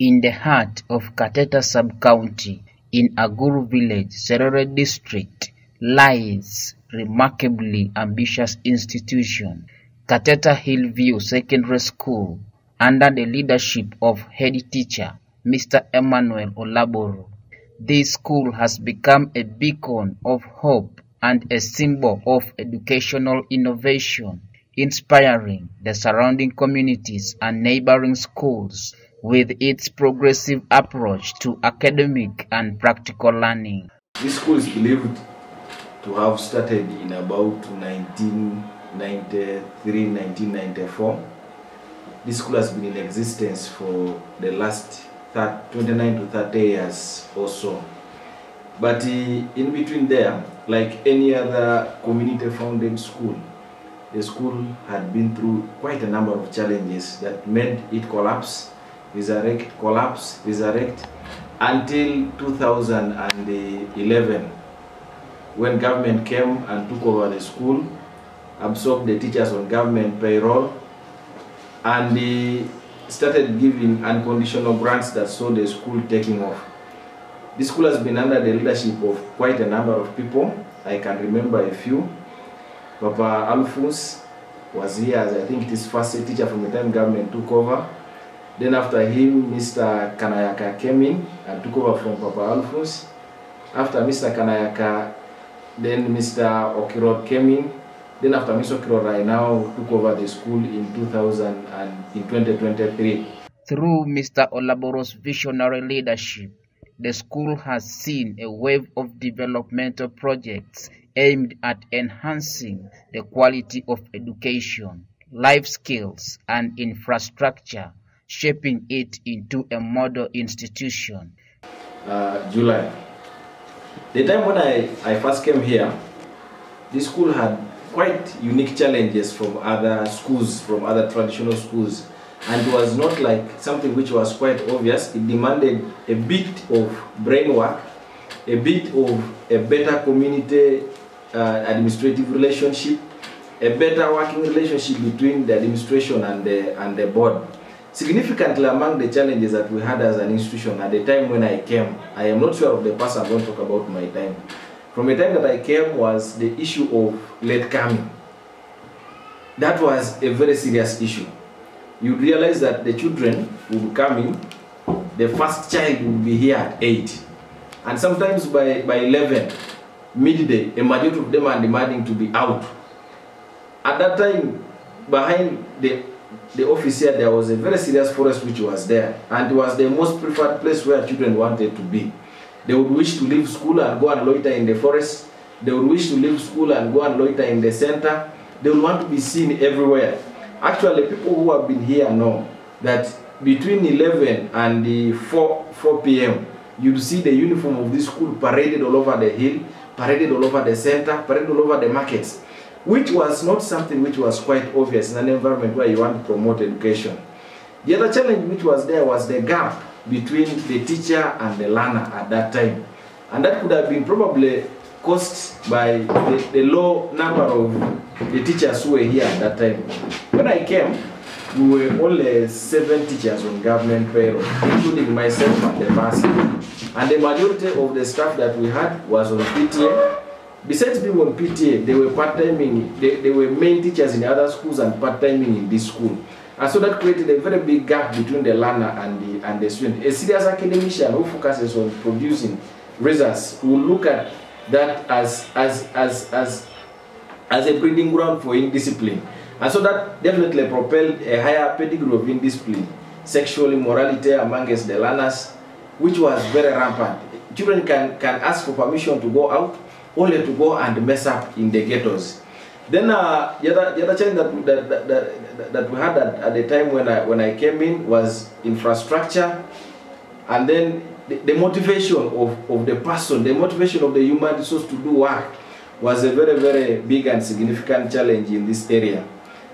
In the heart of Kateta sub-county, in Aguru village, Serere district, lies remarkably ambitious institution, Kateta Hillview Secondary School, under the leadership of head teacher, Mr. Emmanuel Olaboro. This school has become a beacon of hope and a symbol of educational innovation, inspiring the surrounding communities and neighboring schools with its progressive approach to academic and practical learning. This school is believed to have started in about 1993, 1994. This school has been in existence for the last 29 to 30 years or so. But in between there, like any other community-founded school, the school had been through quite a number of challenges that made it collapse, resurrect, collapse, resurrect, until 2011, when government came and took over the school, absorbed the teachers on government payroll, and they started giving unconditional grants that saw the school taking off. This school has been under the leadership of quite a number of people. I can remember a few. Papa Alphonse was here as, I think, his first teacher from the time government took over. Then after him, Mr. Kanayaka came in and took over from Papa Alphonse. After Mr. Kanayaka, then Mr. Okirod came in. Then after Mr. Okirod, I now took over the school in 2023. Through Mr. Olaboro's visionary leadership, the school has seen a wave of developmental projects aimed at enhancing the quality of education, life skills, and infrastructure, shaping it into a model institution. July. The time when I first came here, the school had quite unique challenges from other schools, from other traditional schools. And it was not like something which was quite obvious. It demanded a bit of brain work, a bit of a better community administrative relationship, a better working relationship between the administration and the board. Significantly among the challenges that we had as an institution at the time when I came, I am not sure of the past, I won't talk about my time. From the time that I came was the issue of late coming. That was a very serious issue. You realize that the children would come in, the first child would be here at 8. And sometimes by 11, midday, a majority of them are demanding to be out. At that time, behind the office here, there was a very serious forest which was there. And it was the most preferred place where children wanted to be. They would wish to leave school and go and loiter in the forest. They would wish to leave school and go and loiter in the center. They would want to be seen everywhere. Actually, people who have been here know that between 11 and 4 p.m., you'd see the uniform of this school paraded all over the hill, paraded all over the center, paraded all over the markets, which was not something which was quite obvious in an environment where you want to promote education. The other challenge which was there was the gap between the teacher and the learner at that time. And that could have been probably caused by the low number of the teachers who were here at that time. When I came, we were only 7 teachers on government payroll, including myself and the person. And the majority of the staff that we had was on PTA. Besides being on PTA, they were part-timing, they were main teachers in other schools and part-timing in this school. And so that created a very big gap between the learner and the student. A serious academician who focuses on producing results will look at that as a breeding ground for indiscipline. And so that definitely propelled a higher pedigree of indiscipline, sexual immorality amongst the learners, which was very rampant. Children can ask for permission to go out, only to go and mess up in the ghettos. Then the other challenge that we had at the time when I came in was infrastructure, and then the motivation of the person, the motivation of the human resource to do work was a very, very big and significant challenge in this area.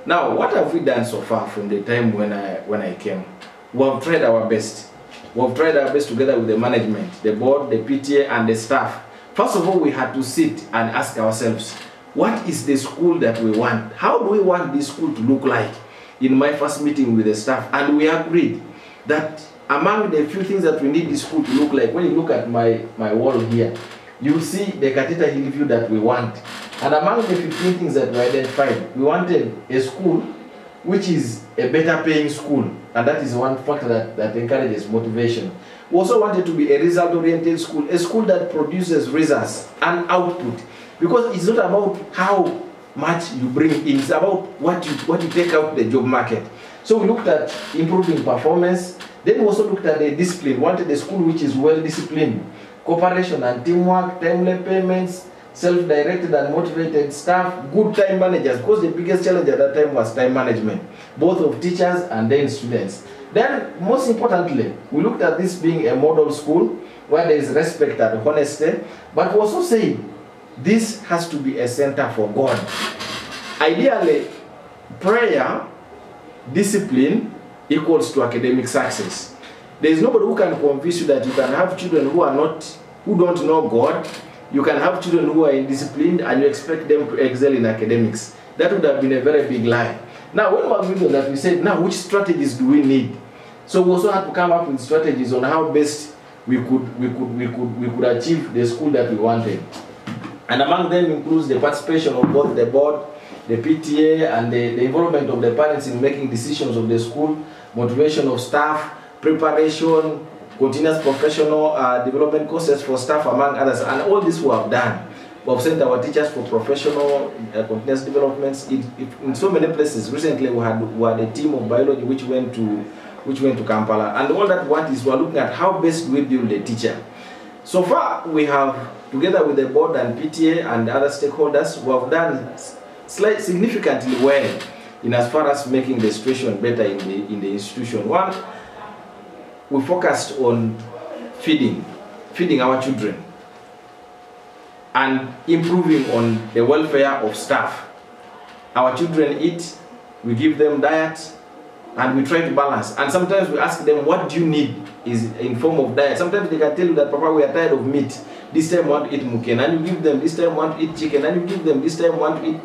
Now, what have we done so far from the time when I came? We have tried our best. We have tried our best together with the management, the board, the PTA, and the staff. First of all, we had to sit and ask ourselves, what is the school that we want? How do we want this school to look like? In my first meeting with the staff, and we agreed that among the few things that we need the school to look like, when you look at my wall here, you see the Kateta Hillview that we want. And among the 15 things that we identified, we wanted a school which is a better paying school. And that is one factor that encourages motivation. We also wanted to be a result-oriented school, a school that produces results and output. Because it's not about how much you bring in, it's about what you take out the job market. So we looked at improving performance. Then we also looked at the discipline. We wanted a school which is well-disciplined. Cooperation and teamwork, timely payments, self-directed and motivated staff, good time managers, because the biggest challenge at that time was time management, both of teachers and then students. Then, most importantly, we looked at this being a model school where there is respect and honesty, but we also say this has to be a center for God. Ideally, prayer, discipline equals to academic success. There is nobody who can convince you that you can have children who don't know God. You can have children who are indisciplined and you expect them to excel in academics. That would have been a very big lie. Now, when we agreed on that, we said, now which strategies do we need? So we also had to come up with strategies on how best we could achieve the school that we wanted. And among them includes the participation of both the board, the PTA, and the involvement of the parents in making decisions of the school, motivation of staff, preparation, continuous professional development courses for staff, among others, and all this we have done. We have sent our teachers for professional continuous developments in so many places. Recently, we had a team of biology which went to Kampala, and all that what is we are looking at how best we build a teacher. So far, we have, together with the board and PTA and other stakeholders, we have done significantly well in as far as making the situation better in the institution. One, we focused on feeding our children and improving on the welfare of staff. Our children eat, we give them diet, and we try to balance. And sometimes we ask them, what do you need is in form of diet. Sometimes they can tell you that, Papa, we are tired of meat. This time we want to eat muken, and you give them. This time we want to eat chicken, and you give them. This time we want to eat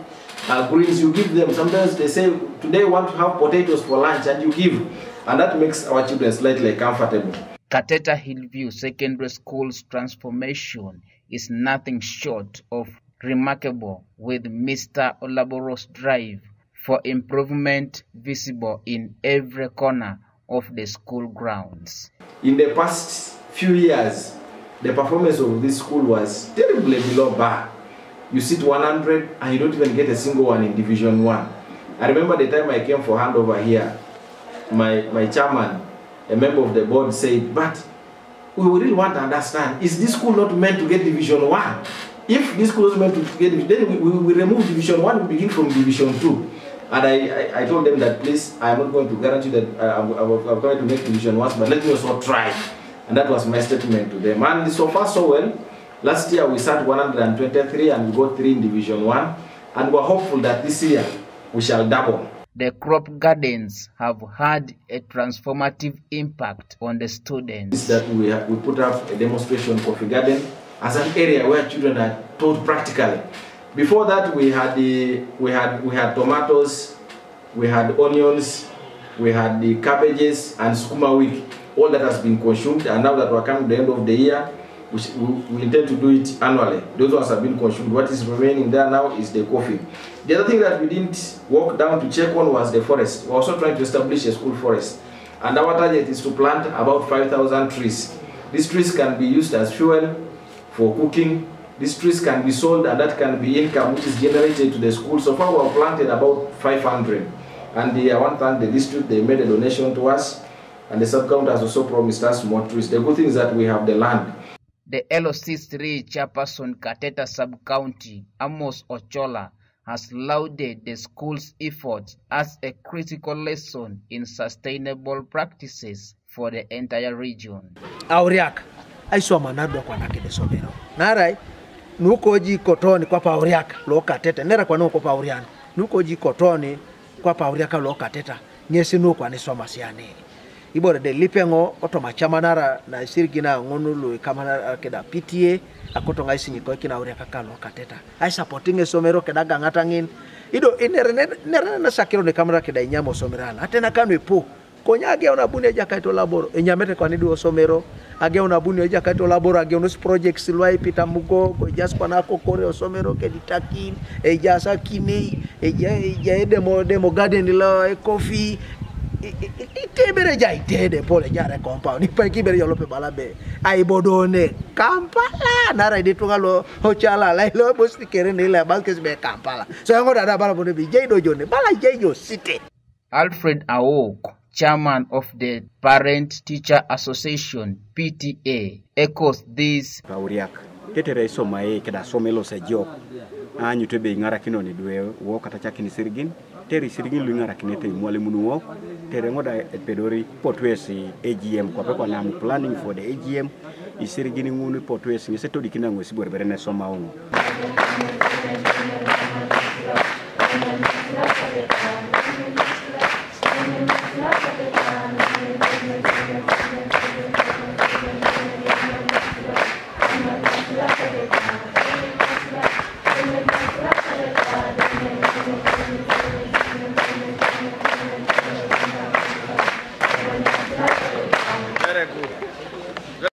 greens, you give them. Sometimes they say, today we want to have potatoes for lunch, and you give. And that makes our children slightly comfortable. Kateta Hillview Secondary School's transformation is nothing short of remarkable, with Mr. Olaboro's drive for improvement visible in every corner of the school grounds. In the past few years, the performance of this school was terribly below bar. You sit 100 and you don't even get a single one in Division 1. I remember the time I came for handover here, my chairman, a member of the board, said, but we really want to understand, is this school not meant to get Division 1? If this school is meant to get, then we remove Division 1, we begin from Division 2. And I told them that, please, I'm not going to guarantee that I'm going to make Division 1, but let me also try. And that was my statement to them. And so far so well. Last year we sat 123 and we got 3 in Division 1. And we're hopeful that this year we shall double. The crop gardens have had a transformative impact on the students. That we put up a demonstration coffee garden as an area where children are taught practically. Before that, we had tomatoes, we had onions, we had the cabbages and sukuma wiki. All that has been consumed, and now that we're coming to the end of the year, we intend to do it annually. Those ones have been consumed. What is remaining there now is the coffee. The other thing that we didn't walk down to check on was the forest. We're also trying to establish a school forest, and our target is to plant about 5,000 trees. These trees can be used as fuel for cooking. These trees can be sold, and that can be income which is generated to the school. So far we have planted about 500. And I want to thank the district, they made a donation to us, and the sub-county has also promised us more trees. The good thing is that we have the land. The LOC3 chairperson Kateta Sub-County, Amos Ochola, has lauded the school's efforts as a critical lesson in sustainable practices for the entire region. Auriak, aisoma nado kwa nakide somero. Narai, nuko ji kotoni kwa pauriak lo Kateta. Nera kwa nuko paurian. Nuko ji kotoni kwa pauriaka lo Kateta. Nyesi nuko anisoma siani. Ibore de lipengo otoma chamanara na sirgina ngonulu kamana keda PTA akoto ngai sinyiko kina uriaka kalo Kateta. Ai supporting somero keda gangatangin. Ido inere na sakiro ne kamera keda inyamo somerala. Atena kanwe po konya age ona buni eja kaito laboro enyamete kwa nidu osomero age ona buni eja kaito laboro age onos projects lwai pita mugo ko jas pana ko kore osomero ke ditakin eja sakini eja demo garden la e coffee itebere ja itede pole jare compound ipa kibere yolope balabe ai bodone Kampala nara iditunga lo hochala la lo bosti kere ne la balkes be Kampala so yango dada bala bone bi jeido jone bala jeido city. Alfred Awok, chairman of the Parent Teacher Association PTA, echoes this. Pauriak tetere somae keda somelo se job anyu tebe ngara kino ni dwe wo kata chakini sirgin teri sirgin lu ngara kinete mwalimu nuwo tere ngoda pedori potwesi AGM kwa pe kwa namu planning for the AGM isirgin ngunu potwesi ngeseto dikina ngwesi borberene soma ongo.